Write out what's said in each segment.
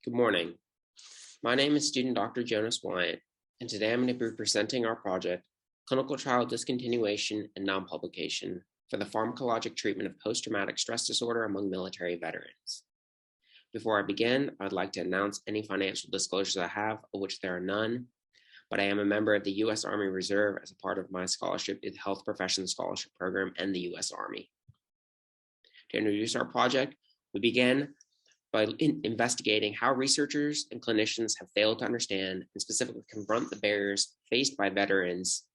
Good morning. My name is student Dr. Jonas Weygandt, and today I'm going to be presenting our project, Clinical Trial Discontinuation and Non-Publication for the Pharmacologic Treatment of Post-Traumatic Stress Disorder among Military Veterans. Before I begin, I'd like to announce any financial disclosures I have, of which there are none, but I am a member of the U.S. Army Reserve as a part of my scholarship in the Health Professions Scholarship Program and the U.S. Army. To introduce our project, we begin by investigating how researchers and clinicians have failed to understand and specifically confront the barriers faced by veterans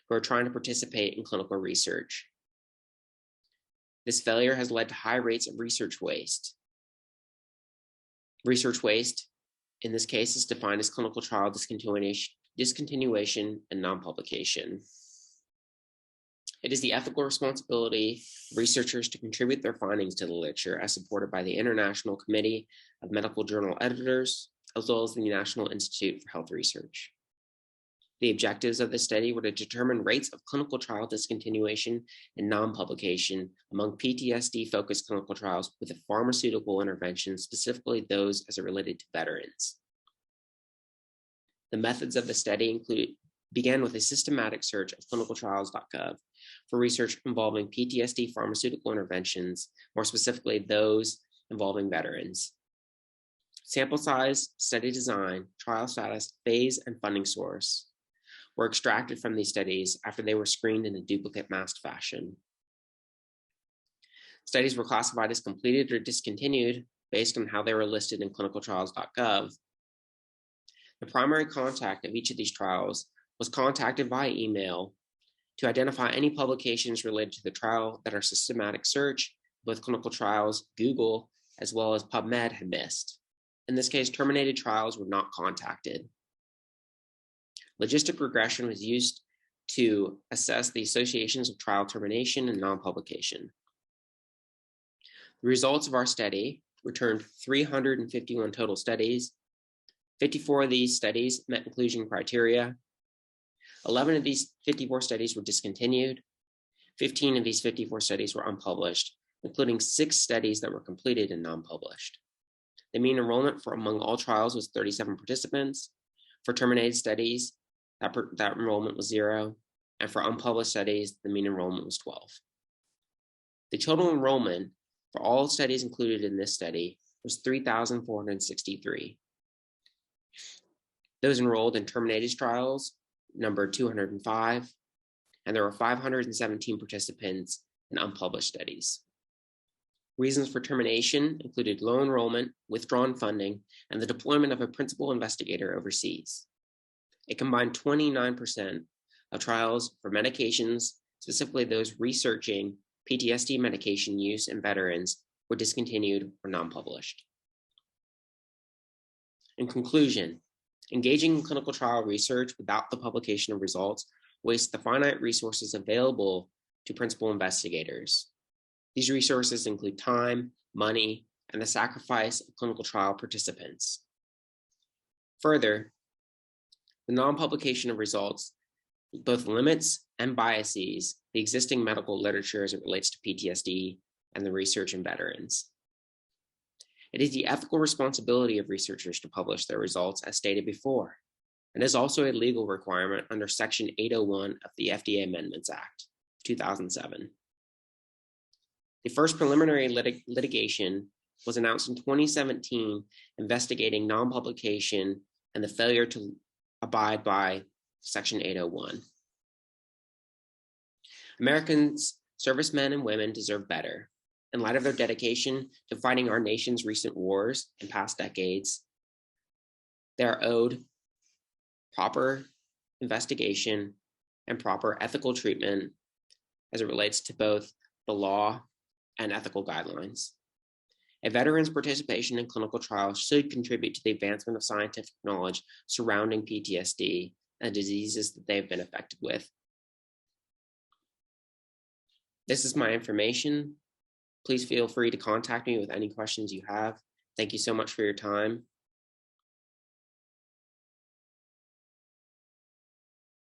who are trying to participate in clinical research. This failure has led to high rates of research waste. Research waste, in this case, is defined as clinical trial discontinuation and non-publication. It is the ethical responsibility of researchers to contribute their findings to the literature as supported by the International Committee of Medical Journal Editors, as well as the National Institute for Health Research. The objectives of this study were to determine rates of clinical trial discontinuation and non-publication among PTSD-focused clinical trials with a pharmaceutical intervention, specifically those as it related to veterans. The methods of the study began with a systematic search of clinicaltrials.gov for research involving PTSD pharmaceutical interventions, more specifically those involving veterans. Sample size, study design, trial status, phase, and funding source were extracted from these studies after they were screened in a duplicate masked fashion. Studies were classified as completed or discontinued based on how they were listed in clinicaltrials.gov. The primary contact of each of these trials was contacted via email to identify any publications related to the trial that our systematic search, both clinical trials, Google, as well as PubMed had missed. In this case, terminated trials were not contacted. Logistic regression was used to assess the associations of trial termination and non-publication. The results of our study returned 351 total studies. 54 of these studies met inclusion criteria. 11 of these 54 studies were discontinued. 15 of these 54 studies were unpublished, including 6 studies that were completed and non-published. The mean enrollment for among all trials was 37 participants. For terminated studies, that enrollment was 0. And for unpublished studies, the mean enrollment was 12. The total enrollment for all studies included in this study was 3,463. Those enrolled in terminated trials numbered 205, and there were 517 participants in unpublished studies. Reasons for termination included low enrollment, withdrawn funding, and the deployment of a principal investigator overseas. A combined 29% of trials for medications, specifically those researching PTSD medication use in veterans, were discontinued or non-published. In conclusion, engaging in clinical trial research without the publication of results wastes the finite resources available to principal investigators. These resources include time, money, and the sacrifice of clinical trial participants. Further, the non-publication of results both limits and biases the existing medical literature as it relates to PTSD and the research in veterans. It is the ethical responsibility of researchers to publish their results as stated before, and is also a legal requirement under Section 801 of the FDA Amendments Act, 2007. The first preliminary litigation was announced in 2017 investigating non-publication and the failure to abide by Section 801. Americans, servicemen and women deserve better. In light of their dedication to fighting our nation's recent wars in past decades, they are owed proper investigation and proper ethical treatment as it relates to both the law and ethical guidelines. A veteran's participation in clinical trials should contribute to the advancement of scientific knowledge surrounding PTSD and diseases that they've been affected with. This is my information. Please feel free to contact me with any questions you have. Thank you so much for your time.